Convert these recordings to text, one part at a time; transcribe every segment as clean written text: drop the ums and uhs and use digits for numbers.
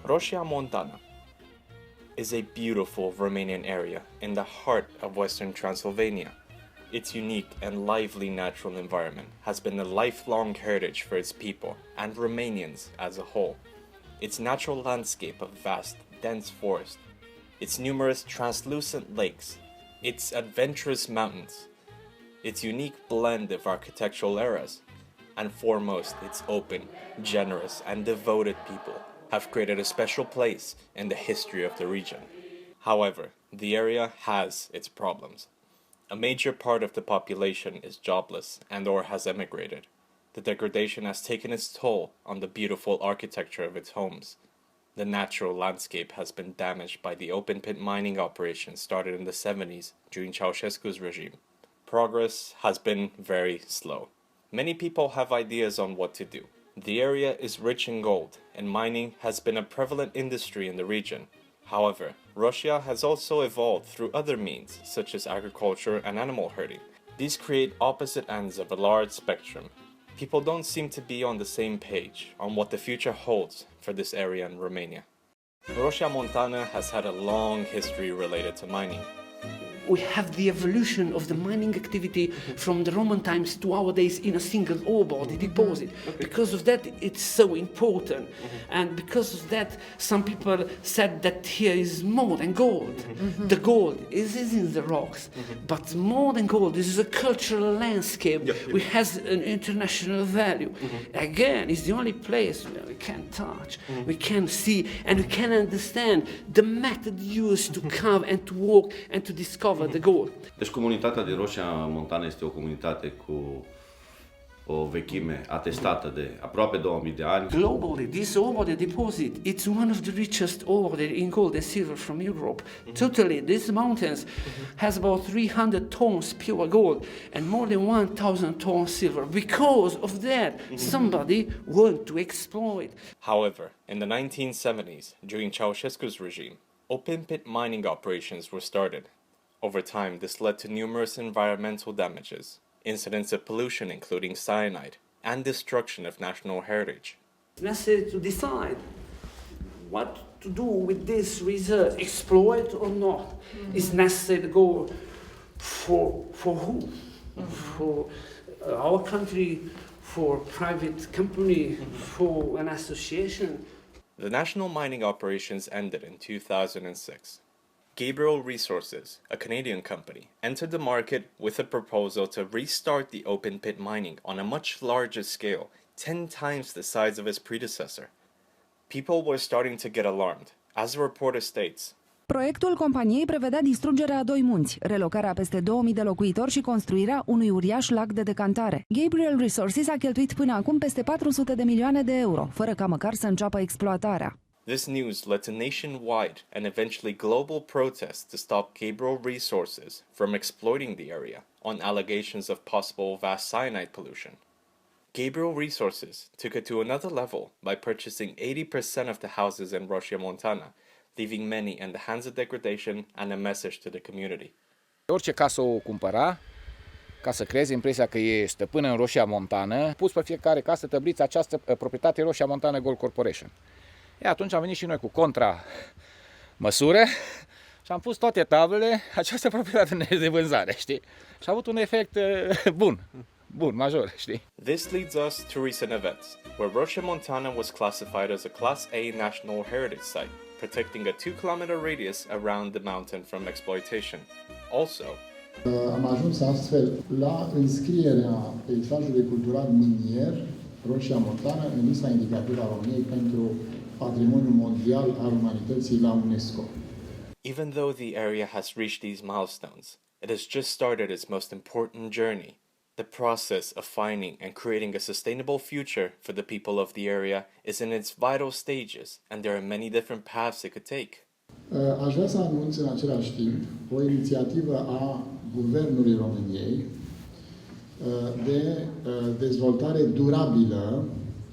Rosia Montana is a beautiful Romanian area in the heart of western Transylvania. Its unique and lively natural environment has been a lifelong heritage for its people and Romanians as a whole. Its natural landscape of vast, dense forest, its numerous translucent lakes, its adventurous mountains, its unique blend of architectural eras, and foremost its open, generous, and devoted people have created a special place in the history of the region. However, the area has its problems. A major part of the population is jobless and/or has emigrated. The degradation has taken its toll on the beautiful architecture of its homes. The natural landscape has been damaged by the open-pit mining operations started in the 70s during Ceausescu's regime. Progress has been very slow. Many people have ideas on what to do. The area is rich in gold, and mining has been a prevalent industry in the region. However, Rosia has also evolved through other means, such as agriculture and animal herding. These create opposite ends of a large spectrum. People don't seem to be on the same page on what the future holds for this area in Romania. Rosia Montana has had a long history related to mining. We have the evolution of the mining activity from the Roman times to our days in a single ore body deposit. Because of that, it's so important. And because of that, some people said that here is more than gold. The gold is in the rocks. But more than gold, this is a cultural landscape which has an international value. Again, it's the only place where we can touch, we can see, and we can understand the method used to carve and to walk and to discover the gold. Deci comunitatea din Rosia Montana este o comunitate cu o vechime atestată de aproape 2000 de ani. Globally, this ore body deposit, it's one of the richest ore body in gold and silver from Europe. Totally, these mountains has about 300 tons pure gold and more than 1000 tons silver. Because of that, somebody want to exploit. However, in the 1970s, during Ceausescu's regime, open-pit mining operations were started. Over time, this led to numerous environmental damages, incidents of pollution including cyanide, and destruction of national heritage. It's necessary to decide what to do with this research, exploit or not. It's necessary to go for who? For our country, for private company, for an association. The national mining operations ended in 2006. Gabriel Resources, a Canadian company, entered the market with a proposal to restart the open-pit mining on a much larger scale, 10 times the size of its predecessor. People were starting to get alarmed, as the reporter states. Proiectul companiei prevedea distrugerea a 2 munți, relocarea peste 2000 de locuitori și construirea unui uriaș lac de decantare. Gabriel Resources a cheltuit până acum peste 400 de milioane de euro, fără ca măcar să înceapă exploatarea. This news led to nationwide and eventually global protests to stop Gabriel Resources from exploiting the area on allegations of possible vast cyanide pollution. Gabriel Resources took it to another level by purchasing 80% of the houses in Rosia Montana, leaving many in the hands of degradation and a message to the community. Orice casă o cumpăra, ca să creezi impresia că e stăpână în Rosia Montana, pus pe fiecare casă tăblița această proprietate Rosia Montana Gold Corporation. E, atunci am venit și noi cu contra-măsură și am pus toate tablele, această proprietate de vânzare, știi? Și a avut un efect bun, major, știi? This leads us to recent events, where Rosia Montana was classified as a Class A National Heritage Site, protecting a 2-kilometer radius around the mountain from exploitation. Also, am ajuns astfel la înscrierea peisajului cultural minier Rosia Montana în lista indicativă a României pentru Patrimoniul Mondial al Umanității la UNESCO. even though the area has reached these milestones, it has just started its most important journey, the process of finding and creating a sustainable future for the people of the area is in its vital stages, and there are many different paths it could take. Aș vrea să anunț în același timp o inițiativă a Guvernului României de dezvoltare durabilă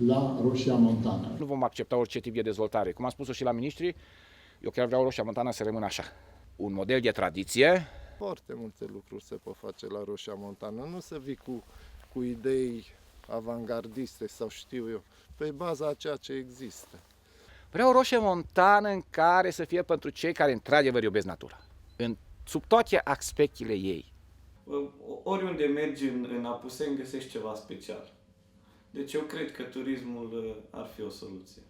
la Rosia Montana. Nu vom accepta orice tip de dezvoltare. Cum am spus-o și la miniștri, eu chiar vreau Rosia Montana să rămână așa. Un model de tradiție. Foarte multe lucruri se pot face la Rosia Montana. Nu să vii cu idei avangardiste sau știu eu, pe baza a ceea ce există. Vreau o roșie montană în care să fie pentru cei care într-adevăr iubesc natura, sub toate aspectele ei. Oriunde mergi în Apuseni găsești ceva special. Deci eu cred că turismul ar fi o soluție.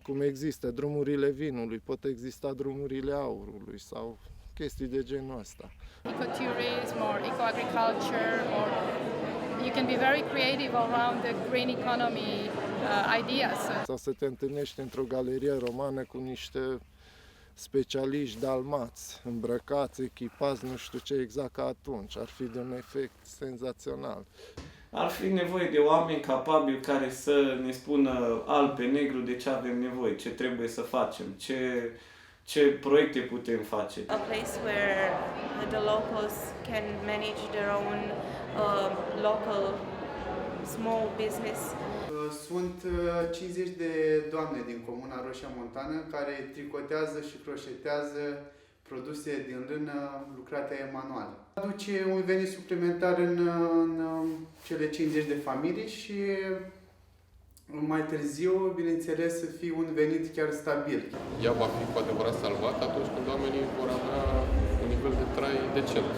Cum există drumurile vinului, pot exista drumurile aurului sau chestii de genul ăsta. Ecotourism or eco-agriculture, or you can be very creative around the green economy ideas. Sau să te întâlnești într-o galerie romană cu niște specialiști dalmați, îmbrăcați, echipați, nu știu ce exact ca atunci. Ar fi de un efect senzațional. Ar fi nevoie de oameni capabili care să ne spună alb pe negru de ce avem nevoie, ce trebuie să facem, ce proiecte putem face. A place where the locals can manage their own local small business. Sunt 50 de doamne din comuna Rosia Montana care tricotează și croșetează produse din lână lucrate manual. Aduce un venit suplimentar în cele 50 de familii și mai târziu, bineînțeles, să fie un venit chiar stabil. Ea va fi cu adevărat salvată atunci când oamenii vor avea un nivel de trai decent.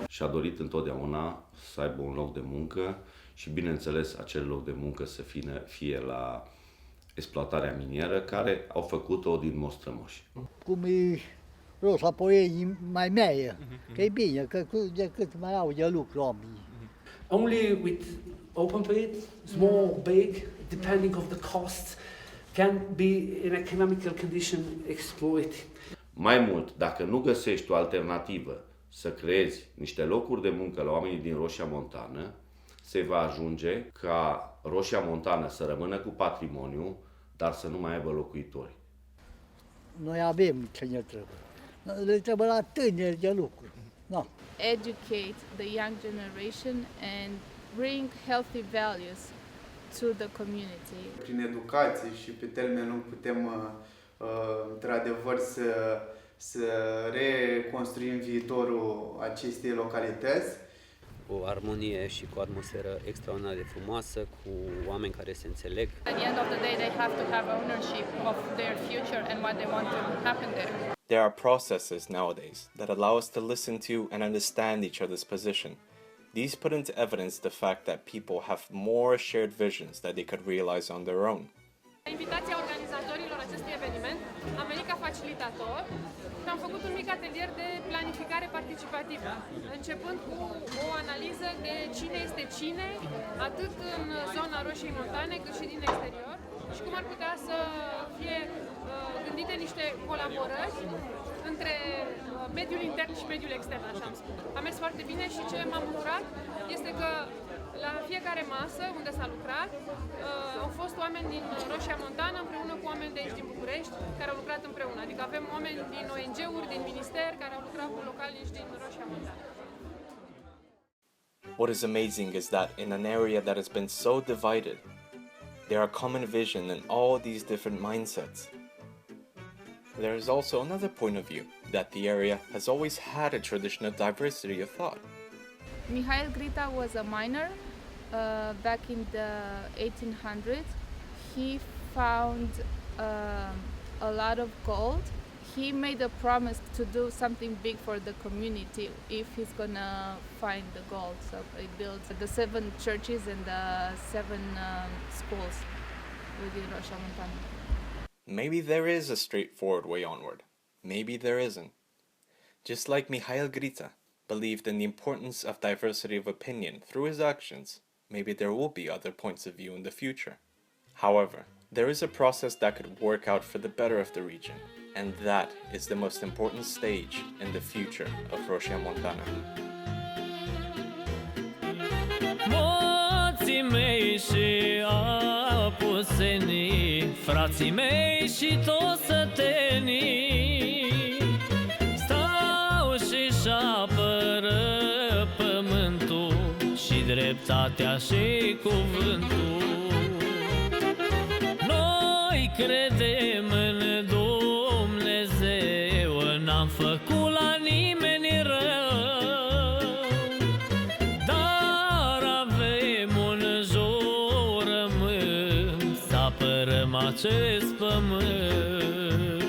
Și-a dorit întotdeauna să aibă un loc de muncă și, bineînțeles, acel loc de muncă să fie la exploatarea minieră, care au făcut-o din mostrămoși. Cum e rost apoi mai meie, că e bine, că decât mai au de lucru oamenii. Only with open pit, small, big, depending of the costs, can be in economical condition exploited. Mai mult, dacă nu găsești o alternativă să creezi niște locuri de muncă la oamenii din Rosia Montană, se va ajunge ca Rosia Montană să rămână cu patrimoniu, dar să nu mai aibă locuitori. Noi avem ce ne trebuie. Le trebuie la tânări de lucru. No. Educate the young generation and bring healthy values to the community. Prin educație și pe termen lung putem într-adevăr să reconstruim viitorul acestei localități. Cu armonie și cu o atmosferă extraordinar de frumoasă, cu oameni care se înțeleg. At the end of the day, they have to have ownership of their future and what they want to happen there. There are processes nowadays that allow us to listen to and understand each other's position. These put into evidence the fact that people have more shared visions that they could realize on their own. Invitația organizatorilor acestui eveniment, am venit ca facilitator și am făcut un mic atelier de planificare participativă, începând cu o analiză de cine este cine, atât în zona Roșiei Montane, cât și din exterior, și cum ar putea să fie gândite niște colaborări între mediul intern și mediul extern, așa am spus. A mers foarte bine și ce m-am bucurat este că la fiecare masă unde s-a lucrat au fost oameni din Roșia Montana împreună cu oameni de aici din București care au lucrat împreună. Adică avem oameni din ONG-uri, din minister care au lucrat cu localnici din Roșia Montana. What is amazing is that in an area that has been so divided, there are common vision in all these different mindsets. There is also another point of view, that the area has always had a traditional diversity of thought. Mihail Grita was a miner back in the 1800s. He found a lot of gold. He made a promise to do something big for the community if he's gonna find the gold. So he built the 7 churches and the 7 schools within Roșia Montana. Maybe there is a straightforward way onward. Maybe there isn't. Just like Mihail Grita believed in the importance of diversity of opinion through his actions, maybe there will be other points of view in the future. However, there is a process that could work out for the better of the region, and that is the most important stage in the future of Roșia Montana. Moții mei și apusenii, frații mei și toți sătenii, stau și-și apără pământul și dreptatea și cuvântul. Noi credem în Dumnezeu, n-am făcut la nimeni rău, dar avem un jurământ să apărăm acest pământ.